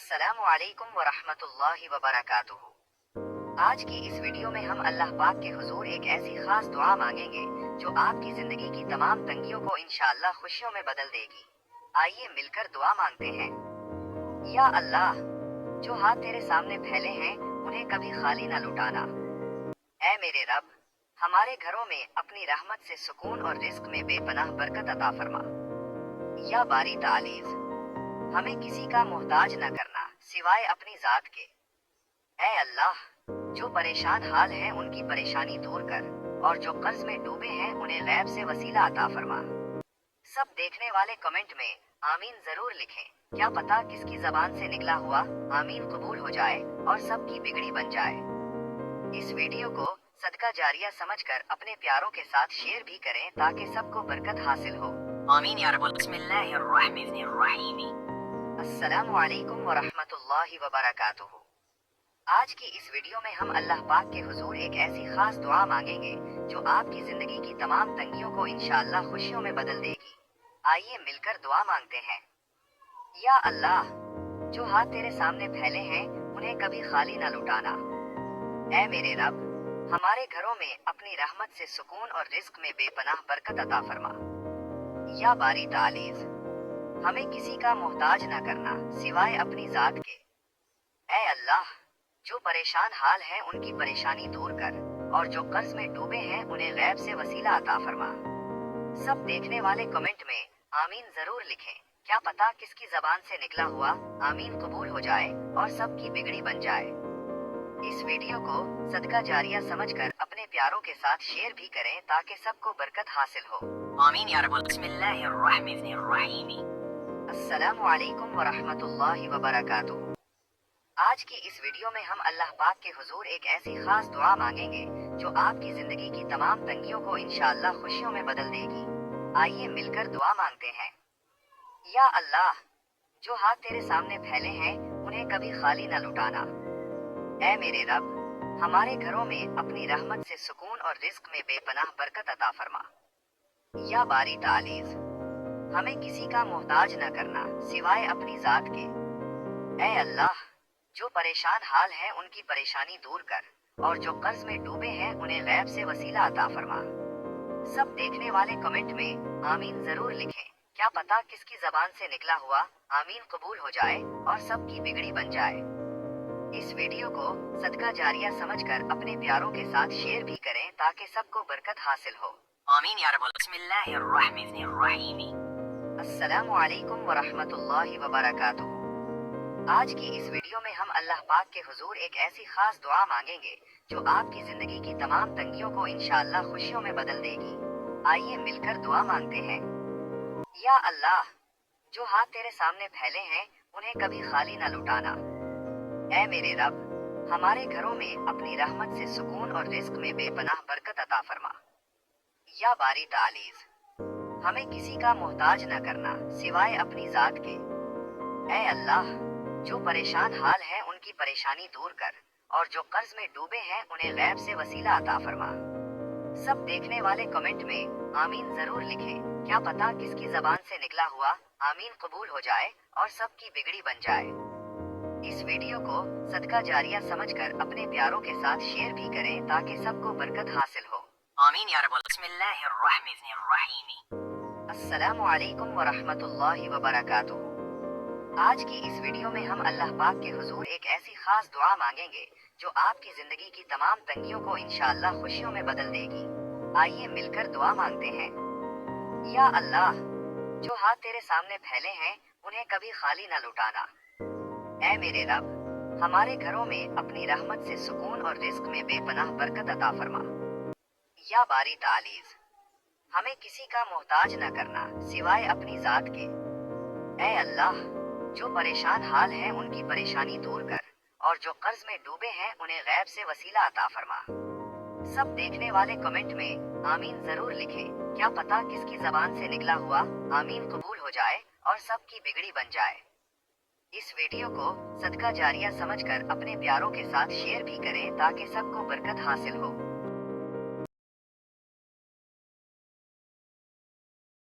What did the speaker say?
अस्सलामु अलैकुम वरहमतुल्लाहि वबरकातुहू। आज की इस वीडियो में हम अल्लाह पाक के हुजूर एक ऐसी खास दुआ मांगेंगे जो आपकी जिंदगी की तमाम तंगियों को इंशाअल्लाह खुशियों में बदल देगी। आइए मिलकर दुआ मांगते हैं। या अल्लाह, जो हाथ तेरे सामने फैले हैं उन्हें कभी खाली न लुटाना। ऐ मेरे रब, हमारे घरों में अपनी रहमत से सुकून और रिस्क में बेपनाह बरकत अता फरमा। या बारी तालीज़, हमें किसी का मोहताज न करना सिवाय अपनी जात के। ऐ अल्लाह, जो परेशान हाल हैं उनकी परेशानी दूर कर, और जो कर्ज में डूबे हैं उन्हें गैब से वसीला अता फरमा। सब देखने वाले कमेंट में आमीन जरूर लिखें। क्या पता किसकी जबान से निकला हुआ आमीन कबूल हो जाए और सबकी बिगड़ी बन जाए। इस वीडियो को सदका जारिया समझकर अपने प्यारों के साथ शेयर भी करें ताकि सबको बरकत हासिल हो। आमीन या रब्बल। बिस्मिल्लाहिर्रहमानिर्रहीम। अस्सलामु अलैकुम वरहमतुल्लाहि वबरकातुहू। आज की इस वीडियो में हम अल्लाह पाक के हुजूर एक ऐसी खास दुआ मांगेंगे जो आपकी जिंदगी की तमाम तंगियों को इंशाअल्लाह खुशियों में बदल देगी। आइए मिलकर दुआ मांगते हैं। या अल्लाह, जो हाथ तेरे सामने फैले हैं उन्हें कभी खाली न लुटाना। ऐ मेरे रब, हमारे घरों में अपनी रहमत से सुकून और रिस्क में बेपनाह बरकत अता फरमा। या बारी तालीज़, हमें किसी का मोहताज न करना सिवाय अपनी जात के। ऐ अल्लाह, जो परेशान हाल हैं उनकी परेशानी दूर कर, और जो कर्ज में डूबे हैं उन्हें गैब से वसीला अता फरमा। सब देखने वाले कमेंट में आमीन जरूर लिखें। क्या पता किसकी जबान से निकला हुआ आमीन कबूल हो जाए और सबकी बिगड़ी बन जाए। इस वीडियो को सदका जारिया समझकर अपने प्यारों के साथ शेयर भी करें ताकि सबको बरकत हासिल हो। आमीन या रब्बल। बिस्मिल्लाहिर्रहमानिर्रहीम। अस्सलामु अलैकुम वरहमतुल्लाहि वबरकातुहू। आज की इस वीडियो में हम अल्लाह पाक के हुजूर एक ऐसी खास दुआ मांगेंगे जो आपकी जिंदगी की तमाम तंगियों को इंशाअल्लाह खुशियों में बदल देगी। आइए मिलकर दुआ मांगते हैं। या अल्लाह, जो हाथ तेरे सामने फैले हैं उन्हें कभी खाली न लुटाना। ऐ मेरे रब, हमारे घरों में अपनी रहमत से सुकून और रिस्क में बेपनाह बरकत अता फरमा। या बारी तालीज़, हमें किसी का मोहताज न करना सिवाय अपनी जात के। ऐ अल्लाह, जो परेशान हाल हैं उनकी परेशानी दूर कर, और जो कर्ज में डूबे हैं उन्हें गैब से वसीला अता फरमा। सब देखने वाले कमेंट में आमीन जरूर लिखें। क्या पता किसकी जबान से निकला हुआ आमीन कबूल हो जाए और सबकी बिगड़ी बन जाए। इस वीडियो को सदका जारिया समझकर अपने प्यारों के साथ शेयर भी करें ताकि सबको बरकत हासिल हो। आमीन या रब्बल। बिस्मिल्लाहिर्रहमानिर्रहीम। अस्सलामु अलैकुम वरहमतुल्लाहि वबरकातुहू। आज की इस वीडियो में हम अल्लाह पाक के हुजूर एक ऐसी खास दुआ मांगेंगे जो आपकी जिंदगी की तमाम तंगियों को इंशाअल्लाह खुशियों में बदल देगी। आइए मिलकर दुआ मांगते हैं। या अल्लाह, जो हाथ तेरे सामने फैले हैं उन्हें कभी खाली न लुटाना। ऐ मेरे रब, हमारे घरों में अपनी रहमत से सुकून और रिस्क में बेपनाह बरकत अता फरमा। या बारी तालीज़, हमें किसी का मोहताज न करना सिवाय अपनी जात के। ऐ अल्लाह, जो परेशान हाल हैं उनकी परेशानी दूर कर, और जो कर्ज में डूबे हैं उन्हें गैब से वसीला अता फरमा। सब देखने वाले कमेंट में आमीन जरूर लिखें। क्या पता किसकी जबान से निकला हुआ आमीन कबूल हो जाए और सबकी बिगड़ी बन जाए। इस वीडियो को सदका जारिया समझकर अपने प्यारों के साथ शेयर भी करें ताकि सबको बरकत हासिल हो। आमीन या रब्बल। बिस्मिल्लाहिर्रहमानिर्रहीम। अस्सलामु अलैकुम वरहमतुल्लाहि वबरकातुहू। आज की इस वीडियो में हम अल्लाह पाक के हुजूर एक ऐसी खास दुआ मांगेंगे जो आपकी जिंदगी की तमाम तंगियों को इंशाअल्लाह खुशियों में बदल देगी। आइए मिलकर दुआ मांगते हैं। या अल्लाह, जो हाथ तेरे सामने फैले हैं उन्हें कभी खाली न लुटाना। ऐ मेरे रब, हमारे घरों में अपनी रहमत से सुकून और रिस्क में बेपनाह बरकत अता फरमा। या बारी तालीज़, हमें किसी का मोहताज न करना सिवाय अपनी जात के। ऐ अल्लाह, जो परेशान हाल हैं उनकी परेशानी दूर कर, और जो कर्ज में डूबे हैं उन्हें गैब से वसीला अता फरमा। सब देखने वाले कमेंट में आमीन जरूर लिखें। क्या पता किसकी जबान से निकला हुआ आमीन कबूल हो जाए और सबकी बिगड़ी बन जाए। इस वीडियो को सदका जारिया समझकर अपने प्यारों के साथ शेयर भी करें ताकि सबको बरकत हासिल हो।